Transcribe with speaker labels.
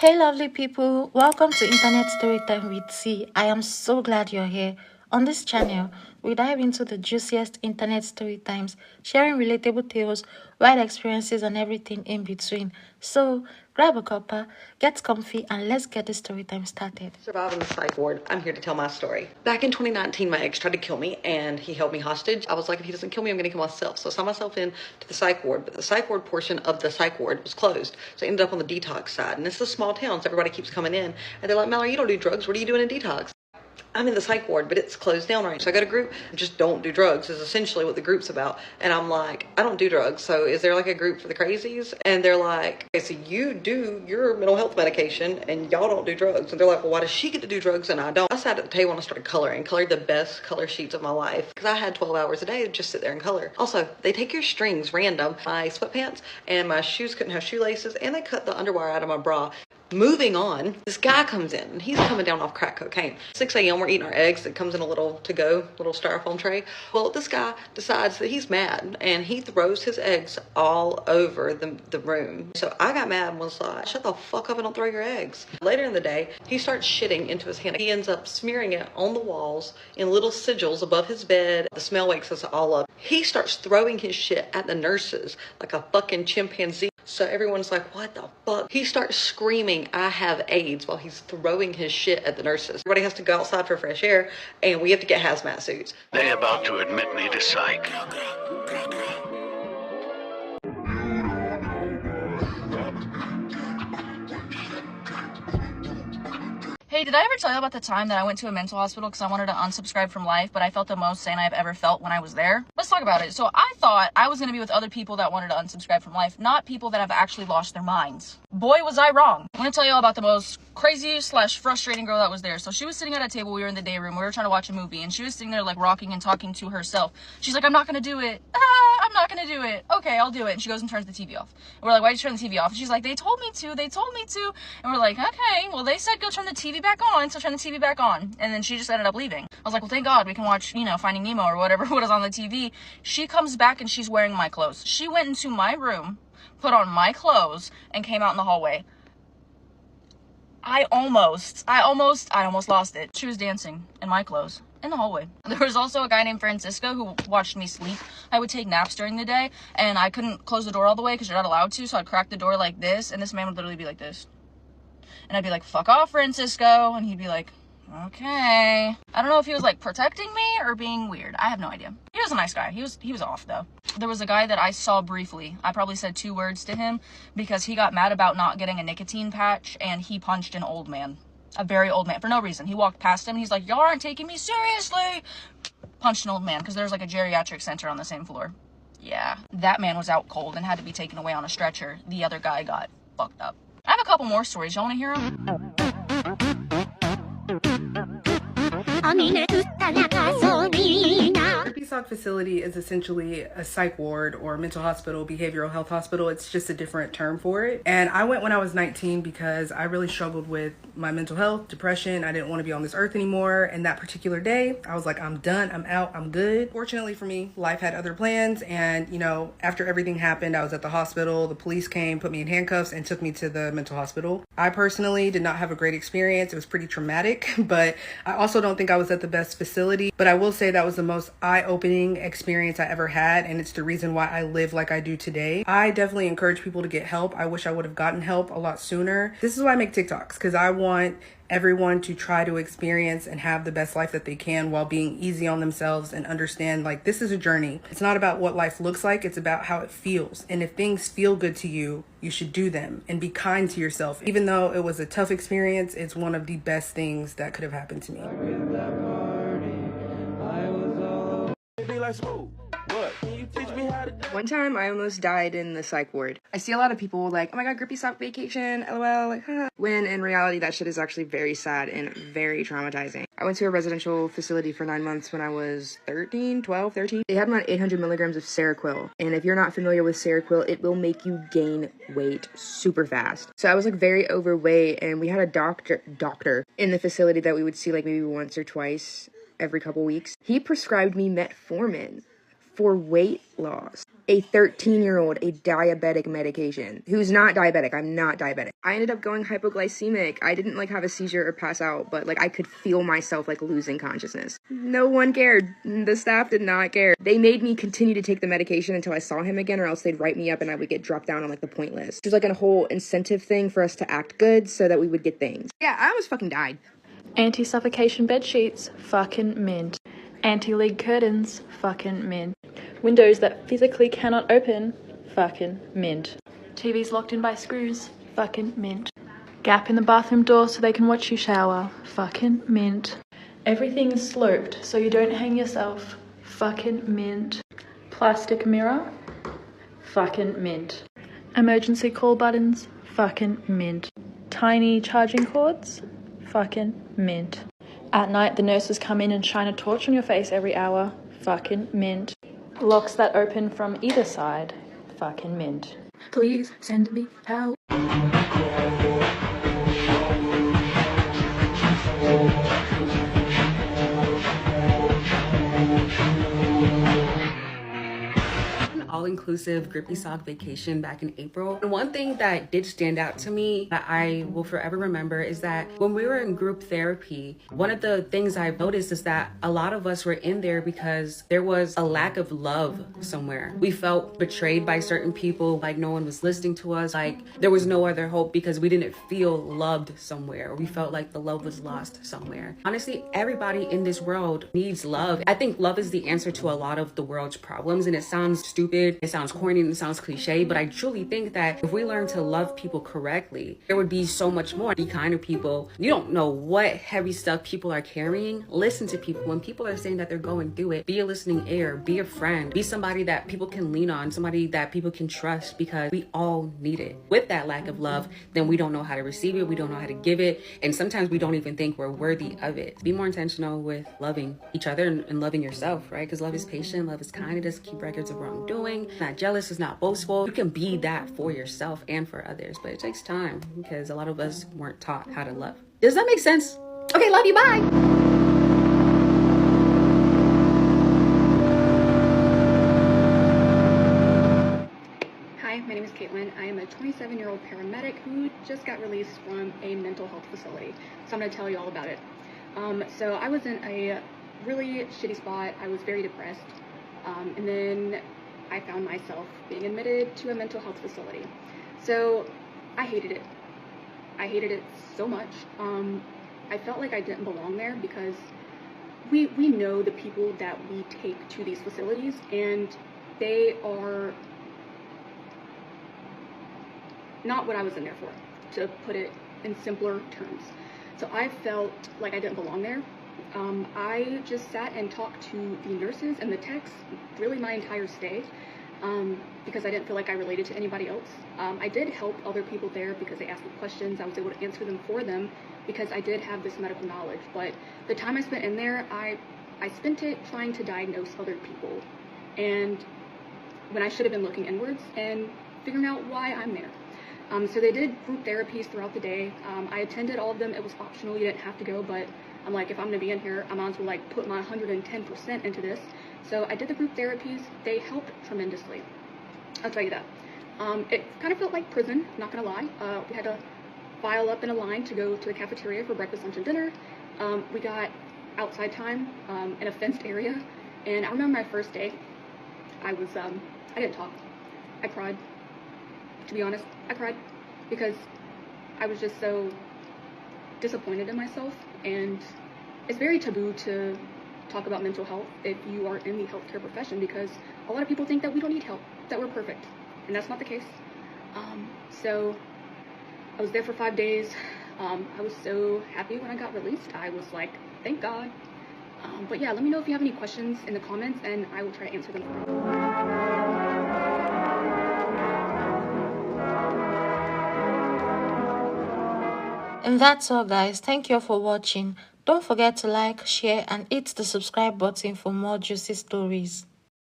Speaker 1: Hey lovely people, welcome to Internet Storytime with C. I am so glad you're here. On this channel, we dive into the juiciest internet story times, sharing relatable tales, wild experiences, and everything in between. So, grab a cuppa, get comfy, and let's get the story time started.
Speaker 2: Surviving the psych ward, I'm here to tell my story. Back in 2019, my ex tried to kill me, and he held me hostage. I was like, if he doesn't kill me, I'm going to kill myself. So I signed myself in to the psych ward, but the psych ward portion of the psych ward was closed. So I ended up on the detox side, and this is a small town, so everybody keeps coming in, and they're like, Mallory, you don't do drugs. What are you doing in detox? I'm in the psych ward, but it's closed down right now. So I got a group, just don't do drugs is essentially what the group's about. And I'm like, I don't do drugs. So is there like a group for the crazies? And they're like, okay, so you do your mental health medication and y'all don't do drugs. And they're like, well, why does she get to do drugs and I don't? I sat at the table and I started colored the best color sheets of my life. Because I had 12 hours a day to just sit there and color. Also, they take your strings random. My sweatpants and my shoes couldn't have shoelaces, and they cut the underwire out of my bra. Moving on, this guy comes in and he's coming down off crack cocaine. 6 a.m. we're eating our eggs. It comes in a little to-go, little styrofoam tray. Well, this guy decides that he's mad and he throws his eggs all over the room. So I got mad and was like, shut the fuck up and don't throw your eggs. Later in the day, he starts shitting into his hand. He ends up smearing it on the walls in little sigils above his bed. The smell wakes us all up. He starts throwing his shit at the nurses like a fucking chimpanzee. So everyone's like, what the fuck? He starts screaming, I have AIDS, while he's throwing his shit at the nurses. Everybody has to go outside for fresh air, and we have to get hazmat suits.
Speaker 3: They about to admit me to psych.
Speaker 4: Hey, did I ever tell you about the time that I went to a mental hospital because I wanted to unsubscribe from life, but I felt the most sane I've ever felt when I was there? Let's talk about it. So I thought I was going to be with other people that wanted to unsubscribe from life, not people that have actually lost their minds. Boy, was I wrong. I'm going to tell you all about the most crazy / frustrating girl that was there. So she was sitting at a table. We were in the day room. We were trying to watch a movie, and she was sitting there like rocking and talking to herself. She's like, I'm not going to do it. I'm not going to do it. Okay, I'll do it. And she goes and turns the TV off. And we're like, why'd you turn the TV off? And she's like, they told me to. And we're like, okay, well, they said go turn the TV back on, so turn the TV back on. And then she just ended up leaving. I was like, well, thank God we can watch, Finding Nemo or whatever was on the TV. She comes back and she's wearing my clothes. She went into my room, put on my clothes, and came out in the hallway. I almost lost it. She was dancing in my clothes in the hallway. There was also a guy named Francisco who watched me sleep. I would take naps during the day, and I couldn't close the door all the way because you're not allowed to, so I'd crack the door like this, and this man would literally be like this. And I'd be like, fuck off, Francisco. And he'd be like, okay. I don't know if he was like protecting me or being weird. I have no idea. He was a nice guy. He was off though. There was a guy that I saw briefly. I probably said 2 words to him because he got mad about not getting a nicotine patch, and he punched an old man. A very old man for no reason. He walked past him and he's like, y'all aren't taking me seriously. Punched an old man because there's like a geriatric center on the same floor. Yeah, that man was out cold and had to be taken away on a stretcher. The other guy got fucked up. I have a couple more stories. Y'all want to hear them?
Speaker 5: Grippy facility is essentially a psych ward or mental hospital, behavioral health hospital. It's just a different term for it. And I went when I was 19 because I really struggled with my mental health, depression. I didn't want to be on this earth anymore. And that particular day, I was like, I'm done. I'm out. I'm good. Fortunately for me, life had other plans. And, after everything happened, I was at the hospital. The police came, put me in handcuffs, and took me to the mental hospital. I personally did not have a great experience. It was pretty traumatic, but I also don't think I was at the best facility. But I will say that was the most eye-opening experience I ever had, and it's the reason why I live like I do today. I definitely encourage people to get help. I wish I would have gotten help a lot sooner. This is why I make TikToks, because I want everyone to try to experience and have the best life that they can while being easy on themselves and understand like this is a journey. It's not about what life looks like, it's about how it feels. And if things feel good to you, you should do them and be kind to yourself. Even though it was a tough experience, it's one of the best things that could have happened to me.
Speaker 6: One time I almost died in the psych ward. I see a lot of people like, oh my god, Grippy stopped vacation, lol, like, huh. When in reality that shit is actually very sad and very traumatizing. I went to a residential facility for 9 months when I was 13. They had me on 800 milligrams of Seroquel. And if you're not familiar with Seroquel, it will make you gain weight super fast. So I was like very overweight, and we had a doctor in the facility that we would see like maybe once or twice every couple weeks. He prescribed me metformin for weight loss. A 13-year-old, a diabetic medication, who's not diabetic. I'm not diabetic. I ended up going hypoglycemic. I didn't like have a seizure or pass out, but like I could feel myself like losing consciousness. No one cared. The staff did not care. They made me continue to take the medication until I saw him again, or else they'd write me up and I would get dropped down on like the point list. It was like a whole incentive thing for us to act good so that we would get things. Yeah, I almost fucking died.
Speaker 7: Anti-suffocation bed sheets, fucking mint. Anti-leak curtains, fucking mint. Windows that physically cannot open, fucking mint. TVs locked in by screws, fucking mint. Gap in the bathroom door so they can watch you shower, fucking mint. Everything is sloped so you don't hang yourself, fucking mint. Plastic mirror, fucking mint. Emergency call buttons, fucking mint. Tiny charging cords, fucking mint. At night, the nurses come in and shine a torch on your face every hour, fucking mint. Locks that open from either side, fucking mint. Please send me help.
Speaker 8: All-inclusive Grippy sock vacation back in April. And one thing that did stand out to me that I will forever remember is that when we were in group therapy, one of the things I've noticed is that a lot of us were in there because there was a lack of love somewhere. We felt betrayed by certain people, like no one was listening to us, like there was no other hope because we didn't feel loved somewhere. We felt like the love was lost somewhere. Honestly, everybody in this world needs love. I think love is the answer to a lot of the world's problems, and it sounds stupid, it sounds corny, and it sounds cliche, but I truly think that if we learn to love people correctly, there would be so much more. Be kind to people. You don't know what heavy stuff people are carrying. Listen to people. When people are saying that they're going through it, be a listening ear, be a friend, be somebody that people can lean on, somebody that people can trust, because we all need it. With that lack of love, then we don't know how to receive it, we don't know how to give it, and sometimes we don't even think we're worthy of it. Be more intentional with loving each other and loving yourself, right? Because love is patient, love is kind, it doesn't keep records of wrongdoing. It's not jealous, it's not boastful. You can be that for yourself and for others, but it takes time because a lot of us weren't taught how to love. Does that make sense? Okay, love you, bye.
Speaker 9: Hi, my name is Caitlin. I am a 27-year-old paramedic who just got released from a mental health facility. So I'm going to tell you all about it. So I was in a really shitty spot. I was very depressed. And then I found myself being admitted to a mental health facility. So I hated it. I hated it so much. I felt like I didn't belong there because we know the people that we take to these facilities, and they are not what I was in there for, to put it in simpler terms. So I felt like I didn't belong there. I just sat and talked to the nurses and the techs really my entire stay because I didn't feel like I related to anybody else. I did help other people there because they asked me questions. I was able to answer them for them because I did have this medical knowledge. But the time I spent in there, I spent it trying to diagnose other people, and when I should have been looking inwards and figuring out why I'm there. So they did group therapies throughout the day. I attended all of them. It was optional. You didn't have to go, but I'm like, if I'm going to be in here, I might as well like put my 110% into this. So I did the group therapies. They helped tremendously. I'll tell you that. It kind of felt like prison, not going to lie. We had to file up in a line to go to the cafeteria for breakfast, lunch, and dinner. We got outside time in a fenced area. And I remember my first day, I didn't talk. I cried. To be honest, I cried because I was just so disappointed in myself, and it's very taboo to talk about mental health if you are in the healthcare profession, because a lot of people think that we don't need help, that we're perfect, and that's not the case. So I was there for 5 days. I was so happy when I got released. I was like, thank God. But yeah, let me know if you have any questions in the comments, and I will try to answer them for you.
Speaker 1: And that's all, guys. Thank you all for watching. Don't forget to like, share, and hit the subscribe button for more juicy stories.